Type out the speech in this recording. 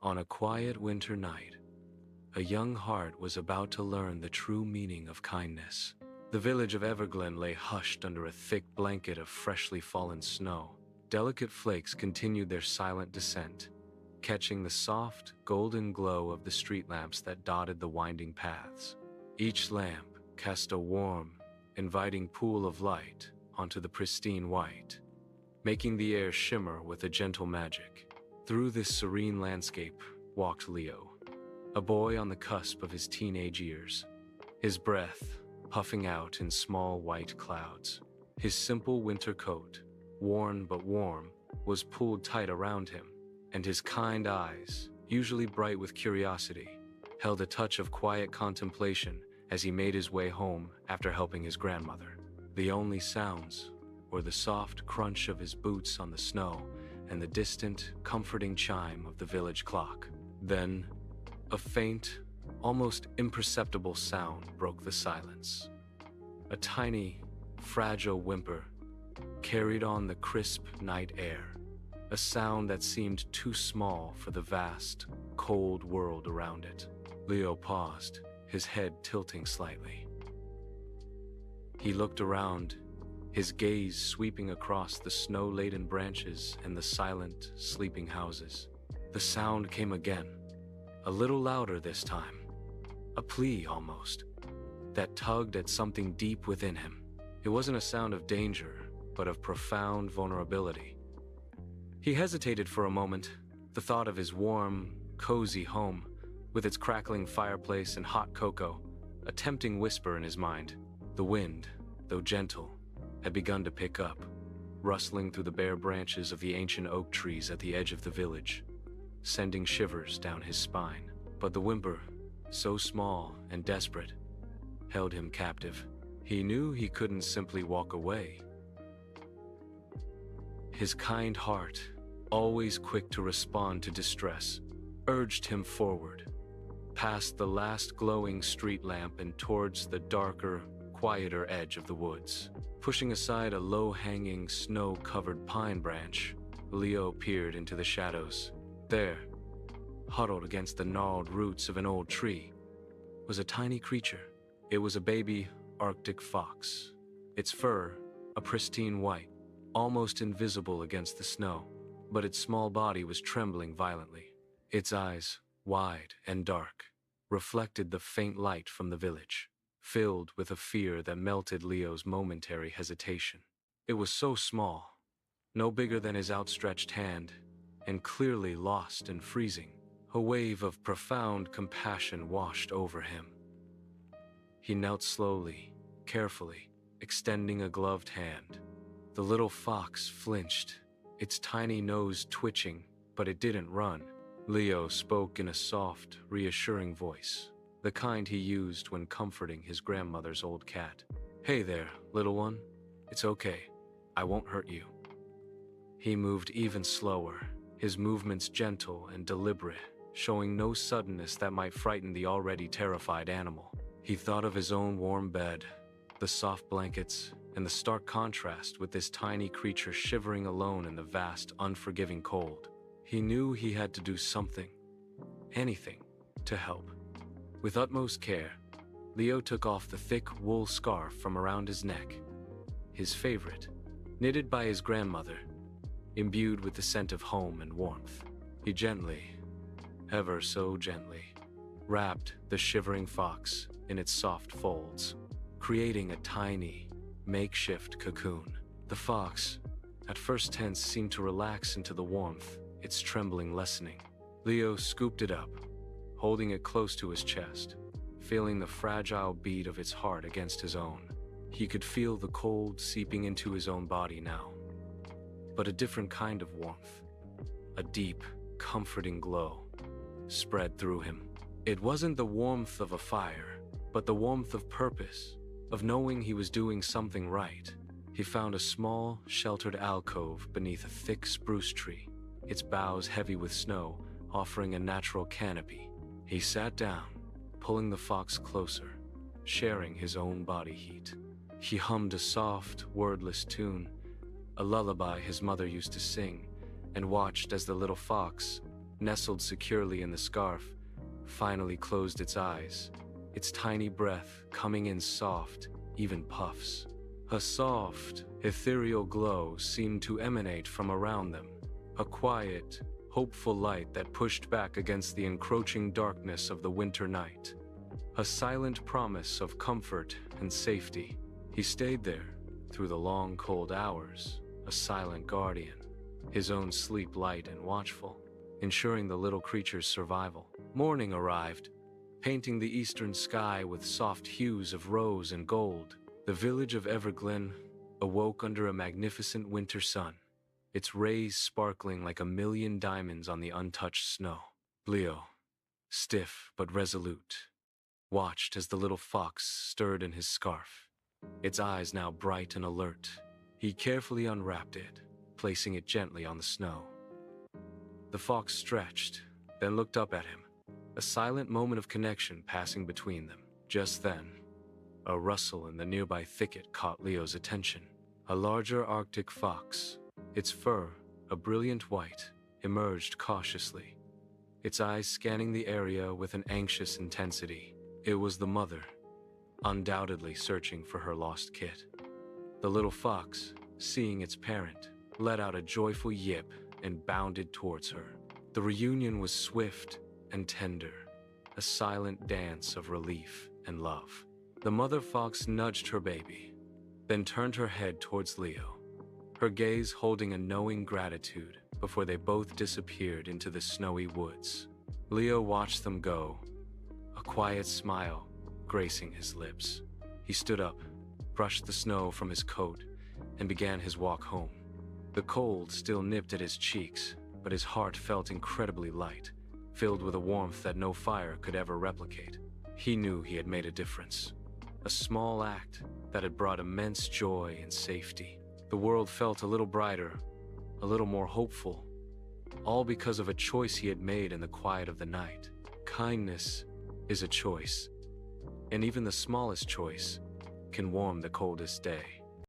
On a quiet winter night, a young heart was about to learn the true meaning of kindness. The village of Everglen lay hushed under a thick blanket of freshly fallen snow. Delicate flakes continued their silent descent, catching the soft, golden glow of the street lamps that dotted the winding paths. Each lamp cast a warm, inviting pool of light onto the pristine white, making the air shimmer with a gentle magic. Through this serene landscape walked Leo, a boy on the cusp of his teenage years, his breath puffing out in small white clouds. His simple winter coat, worn but warm, was pulled tight around him, and his kind eyes, usually bright with curiosity, held a touch of quiet contemplation as he made his way home after helping his grandmother. The only sounds were the soft crunch of his boots on the snow and the distant, comforting chime of the village clock. Then, a faint, almost imperceptible sound broke the silence. A tiny, fragile whimper carried on the crisp night air, a sound that seemed too small for the vast, cold world around it. Leo paused, his head tilting slightly. He looked around, his gaze sweeping across the snow-laden branches and the silent, sleeping houses. The sound came again, a little louder this time, a plea almost, that tugged at something deep within him. It wasn't a sound of danger, but of profound vulnerability. He hesitated for a moment, the thought of his warm, cozy home, with its crackling fireplace and hot cocoa, a tempting whisper in his mind. The wind, though gentle, had begun to pick up, rustling through the bare branches of the ancient oak trees at the edge of the village, sending shivers down his spine. But the whimper, so small and desperate, held him captive. He knew he couldn't simply walk away. His kind heart, always quick to respond to distress, urged him forward, past the last glowing street lamp and towards the darker, quieter edge of the woods. Pushing aside a low-hanging, snow-covered pine branch, Leo peered into the shadows. There, huddled against the gnarled roots of an old tree, was a tiny creature. It was a baby Arctic fox, its fur a pristine white, almost invisible against the snow, but its small body was trembling violently. Its eyes, wide and dark, reflected the faint light from the village, filled with a fear that melted Leo's momentary hesitation. It was so small, no bigger than his outstretched hand, and clearly lost and freezing. A wave of profound compassion washed over him. He knelt slowly, carefully, extending a gloved hand. The little fox flinched, its tiny nose twitching, but it didn't run. Leo spoke in a soft, reassuring voice, the kind he used when comforting his grandmother's old cat. "Hey there, little one. It's okay. I won't hurt you." He moved even slower, his movements gentle and deliberate, showing no suddenness that might frighten the already terrified animal. He thought of his own warm bed, the soft blankets, and the stark contrast with this tiny creature shivering alone in the vast, unforgiving cold. He knew he had to do something, anything, to help. With utmost care, Leo took off the thick wool scarf from around his neck, his favorite, knitted by his grandmother, imbued with the scent of home and warmth. He gently, ever so gently, wrapped the shivering fox in its soft folds, creating a tiny, makeshift cocoon. The fox, at first tense, seemed to relax into the warmth, its trembling lessening. Leo scooped it up, holding it close to his chest, feeling the fragile beat of its heart against his own. He could feel the cold seeping into his own body now, but a different kind of warmth, a deep, comforting glow, spread through him. It wasn't the warmth of a fire, but the warmth of purpose, of knowing he was doing something right. He found a small, sheltered alcove beneath a thick spruce tree, its boughs heavy with snow, offering a natural canopy. He sat down, pulling the fox closer, sharing his own body heat. He hummed a soft, wordless tune, a lullaby his mother used to sing, and watched as the little fox, nestled securely in the scarf, finally closed its eyes, its tiny breath coming in soft, even puffs. A soft, ethereal glow seemed to emanate from around them, a quiet, hopeful light that pushed back against the encroaching darkness of the winter night. A silent promise of comfort and safety. He stayed there through the long, cold hours, a silent guardian, his own sleep light and watchful, ensuring the little creature's survival. Morning arrived, painting the eastern sky with soft hues of rose and gold. The village of Everglen awoke under a magnificent winter sun, its rays sparkling like a million diamonds on the untouched snow. Leo, stiff but resolute, watched as the little fox stirred in his scarf, its eyes now bright and alert. He carefully unwrapped it, placing it gently on the snow. The fox stretched, then looked up at him, a silent moment of connection passing between them. Just then, a rustle in the nearby thicket caught Leo's attention. A larger Arctic fox, its fur a brilliant white, emerged cautiously, its eyes scanning the area with an anxious intensity. It was the mother, undoubtedly searching for her lost kit. The little fox, seeing its parent, let out a joyful yip and bounded towards her. The reunion was swift and tender, a silent dance of relief and love. The mother fox nudged her baby, then turned her head towards Leo, her gaze holding a knowing gratitude before they both disappeared into the snowy woods. Leo watched them go, a quiet smile gracing his lips. He stood up, brushed the snow from his coat, and began his walk home. The cold still nipped at his cheeks, but his heart felt incredibly light, filled with a warmth that no fire could ever replicate. He knew he had made a difference, a small act that had brought immense joy and safety. The world felt a little brighter, a little more hopeful, all because of a choice he had made in the quiet of the night. Kindness is a choice, and even the smallest choice can warm the coldest day.